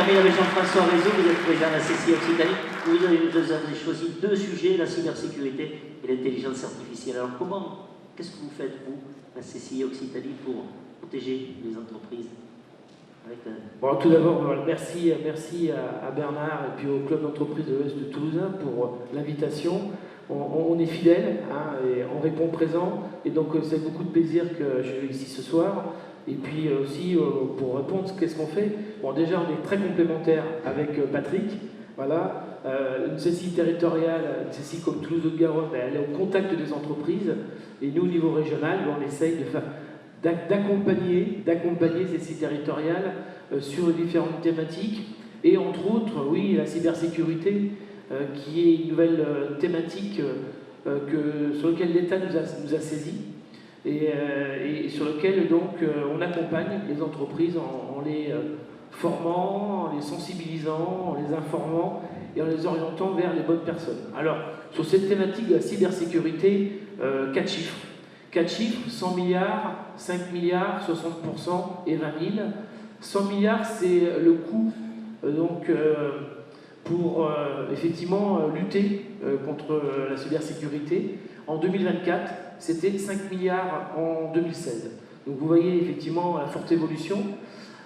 termine avec Jean-François Réseau, vous êtes président de la CCI Occitanie. Vous avez choisi deux sujets, la cybersécurité et l'intelligence artificielle. Alors qu'est-ce que vous faites, vous, la CCI Occitanie, pour protéger les entreprises Bon, tout d'abord, merci à Bernard et puis au club d'entreprise de l'Ouest de Toulouse pour l'invitation. On est fidèles et on répond présent. Et donc, c'est beaucoup de plaisir que je suis ici ce soir. Et puis aussi, pour répondre, qu'est-ce qu'on fait? Bon, déjà, on est très complémentaires avec Patrick. Voilà. Une CCI territoriale, une CCI comme Toulouse-Haute-Garonne, elle est au contact des entreprises. Et nous, au niveau régional, on essaye d'accompagner ces CCI territoriales sur différentes thématiques. Et entre autres, oui, la cybersécurité, qui est une nouvelle thématique sur laquelle l'État nous a saisis. Et sur lequel donc on accompagne les entreprises en les formant, en les sensibilisant, en les informant et en les orientant vers les bonnes personnes. Alors, sur cette thématique de la cybersécurité, 4 chiffres. 4 chiffres, 100 milliards, 5 milliards, 60% et 20 000. 100 milliards, c'est le coût pour effectivement lutter contre la cybersécurité. En 2024, c'était 5 milliards en 2016. Donc vous voyez effectivement la forte évolution.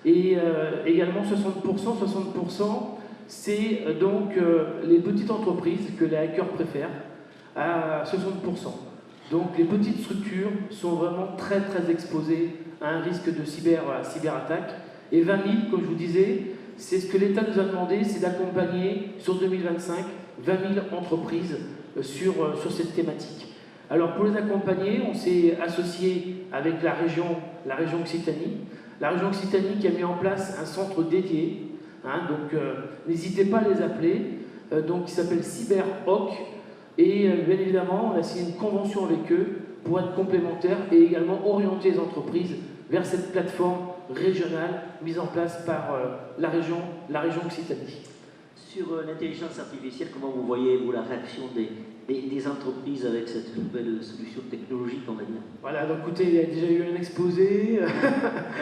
Et également 60%, c'est donc les petites entreprises que les hackers préfèrent à 60%. Donc les petites structures sont vraiment très très exposées à un risque de cyberattaque. Et 20 000, comme je vous disais, c'est ce que l'État nous a demandé, c'est d'accompagner sur 2025 20 000 entreprises sur cette thématique. Alors pour les accompagner, on s'est associé avec la région Occitanie. La région Occitanie qui a mis en place un centre dédié, donc n'hésitez pas à les appeler, donc qui s'appelle CyberHawk. Et bien évidemment, on a signé une convention avec eux pour être complémentaires et également orienter les entreprises vers cette plateforme régionale mise en place par la région Occitanie. Sur l'intelligence artificielle, comment vous voyez-vous la réaction des entreprises avec cette nouvelle solution technologique, on va dire? Voilà, donc écoutez, il y a déjà eu un exposé,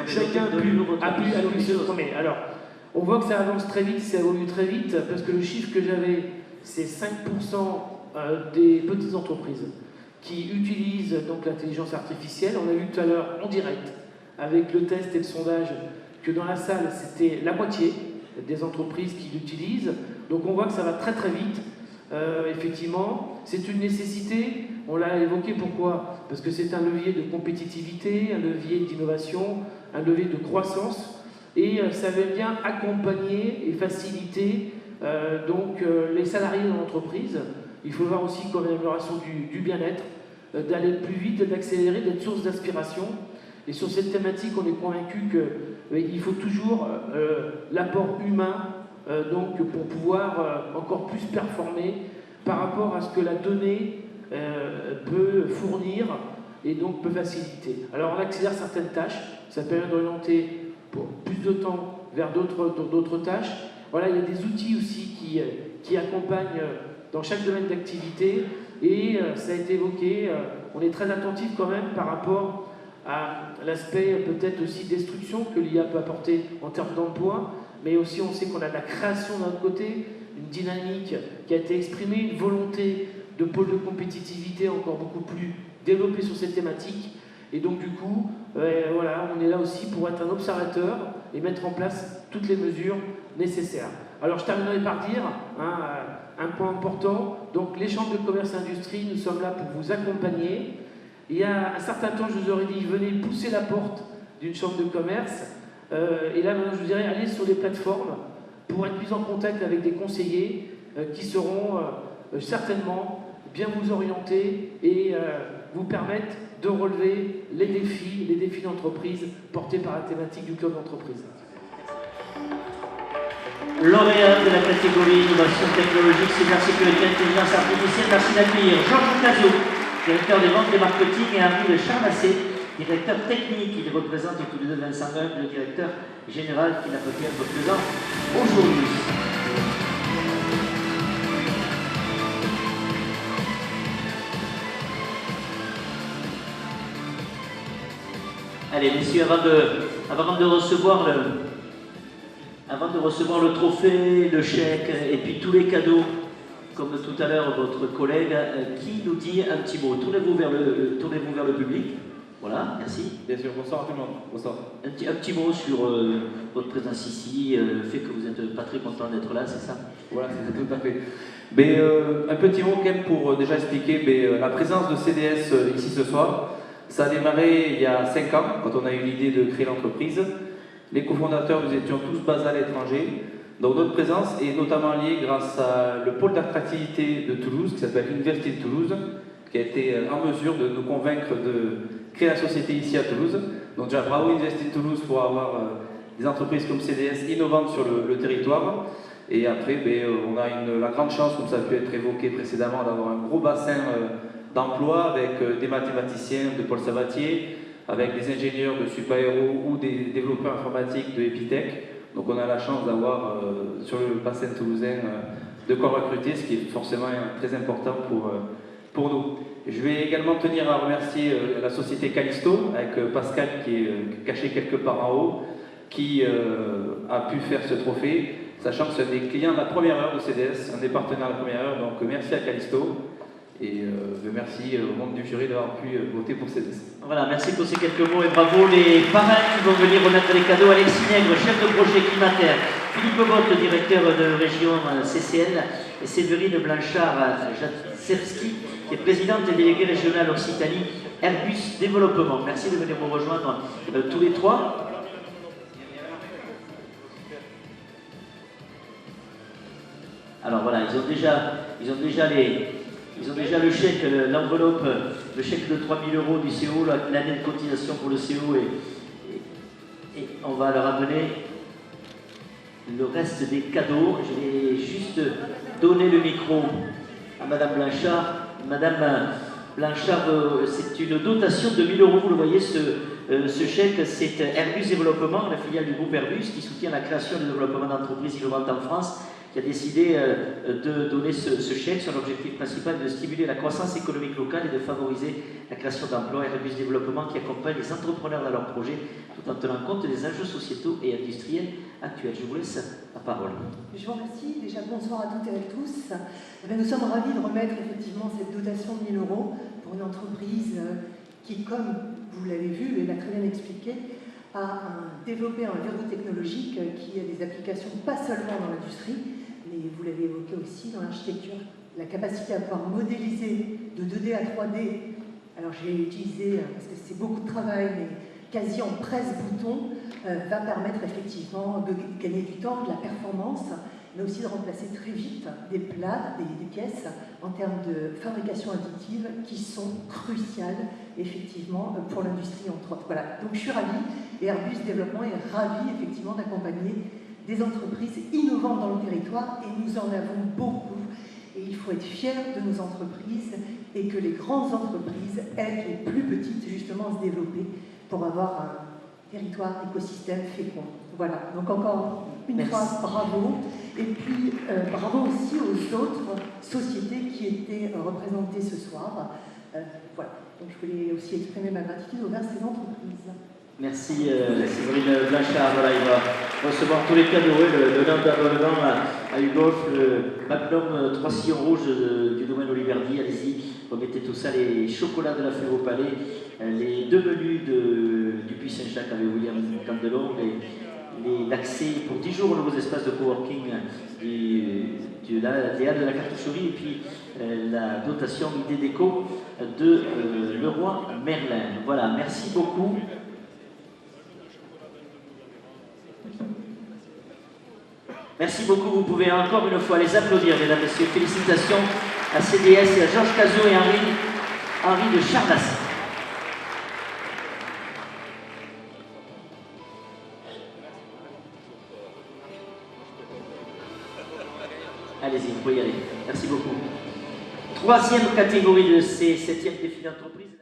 chacun a pu se former. Alors, on voit que ça avance très vite, ça évolue très vite, parce que le chiffre que j'avais, c'est 5% des petites entreprises qui utilisent donc l'intelligence artificielle. On a vu tout à l'heure en direct, avec le test et le sondage, que dans la salle, c'était la moitié des entreprises qui l'utilisent. Donc on voit que ça va très très vite. Effectivement, c'est une nécessité. On l'a évoqué, pourquoi? Parce que c'est un levier de compétitivité, un levier d'innovation, un levier de croissance. Et ça veut bien accompagner et faciliter les salariés dans l'entreprise. Il faut voir aussi comme amélioration du bien-être, d'aller plus vite, d'accélérer, d'être source d'aspiration. Et sur cette thématique, on est convaincu qu'il faut toujours l'apport humain pour pouvoir encore plus performer par rapport à ce que la donnée peut fournir et donc peut faciliter. Alors on accélère certaines tâches, ça permet d'orienter pour plus de temps vers d'autres tâches. Voilà, il y a des outils aussi qui accompagnent dans chaque domaine d'activité et ça a été évoqué, on est très attentif quand même par rapport à l'aspect peut-être aussi destruction que l'IA peut apporter en termes d'emploi, mais aussi on sait qu'on a de la création d'un autre côté, une dynamique qui a été exprimée, une volonté de pôle de compétitivité encore beaucoup plus développée sur cette thématique. Et donc du coup, voilà, on est là aussi pour être un observateur et mettre en place toutes les mesures nécessaires. Alors je terminerai par dire un point important, donc les chambres de commerce et industrie, nous sommes là pour vous accompagner. Il y a un certain temps, je vous aurais dit, venez pousser la porte d'une chambre de commerce. Et là, maintenant, je vous dirais, allez sur les plateformes pour être mis en contact avec des conseillers qui seront certainement bien vous orienter et vous permettre de relever les défis d'entreprise portés par la thématique du club d'entreprise. Lauréat de la catégorie Innovation technologique, cybersécurité, intelligence artificielle, merci d'accueillir Georges Cazot, directeur des ventes et marketing, et Henri de Charmassé, directeur technique. Il représente tous les deux Vincent Goeuf, le directeur général qui n'a pas pu être présent aujourd'hui. Allez, messieurs, avant de recevoir avant de recevoir le trophée, le chèque et puis tous les cadeaux, comme tout à l'heure votre collègue, qui nous dit un petit mot. Tournez-vous vers le public. Voilà, merci. Bien sûr, bonsoir à tout le monde. Bonsoir. Un petit mot sur votre présence ici, le fait que vous n'êtes pas très content d'être là, c'est ça? Voilà, c'est tout à fait. Mais, un petit mot quand même pour déjà expliquer la présence de CDS ici ce soir. Ça a démarré il y a 5 ans, quand on a eu l'idée de créer l'entreprise. Les cofondateurs, nous étions tous basés à l'étranger. Donc notre présence est notamment liée grâce à le pôle d'attractivité de Toulouse, qui s'appelle Université de Toulouse, qui a été en mesure de nous convaincre de créer la société ici à Toulouse. Donc déjà bravo Université de Toulouse pour avoir des entreprises comme CDS innovantes sur le territoire. Et après, on a la grande chance, comme ça a pu être évoqué précédemment, d'avoir un gros bassin d'emploi avec des mathématiciens de Paul Sabatier, avec des ingénieurs de Supaéro ou des développeurs informatiques de Epitech. Donc on a la chance d'avoir sur le bassin toulousain de quoi recruter, ce qui est forcément très important pour nous. Je vais également tenir à remercier la société Callisto, avec Pascal qui est caché quelque part en haut, qui a pu faire ce trophée, sachant que c'est des clients de la première heure de CDS, un des partenaires de la première heure, donc merci à Callisto. Et merci au monde du jury d'avoir pu voter pour CDS. Voilà, merci pour ces quelques mots et bravo les parrains qui vont venir remettre les cadeaux. Alexis Nègre, chef de projet Climater, Philippe Botte, directeur de région CCL, et Séverine Blanchard-Jacewski, qui est présidente et déléguée régionale Occitanie Airbus Développement. Merci de venir nous rejoindre tous les trois. Alors voilà, ils ont déjà le chèque, l'enveloppe, le chèque de 3 000 € du CO, l'année de cotisation pour le CO, et on va leur amener le reste des cadeaux. Je vais juste donner le micro à Madame Blanchard. Madame Blanchard, c'est une dotation de 1 000 €, vous le voyez, ce chèque, c'est Airbus Développement, la filiale du groupe Airbus, qui soutient la création et le développement d'entreprises innovantes en France, qui a décidé de donner ce chèque. Son objectif principal est de stimuler la croissance économique locale et de favoriser la création d'emplois. Airbus Développement qui accompagne les entrepreneurs dans leurs projets tout en tenant compte des enjeux sociétaux et industriels actuels. Je vous laisse la parole. Je vous remercie. Déjà, bonsoir à toutes et à tous. Nous sommes ravis de remettre effectivement cette dotation de 1 000 € pour une entreprise qui, comme vous l'avez vu et l'a très bien expliqué, a développé un verrou technologique qui a des applications pas seulement dans l'industrie, mais vous l'avez évoqué aussi dans l'architecture. La capacité à pouvoir modéliser de 2D à 3D, alors j'ai utilisé, parce que c'est beaucoup de travail, mais quasi en presse-bouton, va permettre effectivement de gagner du temps, de la performance, mais aussi de remplacer très vite des plats, des pièces en termes de fabrication additive qui sont cruciales effectivement pour l'industrie entre autres. Voilà, donc je suis ravie et Airbus Développement est ravi effectivement d'accompagner des entreprises innovantes dans le territoire et nous en avons beaucoup. Et il faut être fier de nos entreprises et que les grandes entreprises aident les plus petites justement à se développer pour avoir un territoire, écosystème fécond. Voilà, donc encore une fois, bravo. Et puis, bravo aussi aux autres sociétés qui étaient représentées ce soir. Voilà, donc je voulais aussi exprimer ma gratitude envers ces entreprises. Merci Séverine Blanchard. Voilà, il va recevoir tous les cadeaux, le d'abonnement à Hugolf, le Magnum 3 sillons rouges du domaine Oliverdi. Allez-y, remettez tout ça, les chocolats de la Fleur au Palais, les 2 menus du Puy-Saint-Jacques avec William Candelon, l'accès pour 10 jours aux nouveaux espaces de coworking des Halles de la Cartoucherie, et puis la dotation idée déco de Leroy Merlin. Voilà, merci beaucoup. Merci beaucoup, vous pouvez encore une fois les applaudir, mesdames et messieurs. Félicitations à CDS et à Georges Cazot et Henri de Charnassy. Allez-y, vous pouvez y aller. Merci beaucoup. 3e catégorie de ces 7e défis d'entreprise.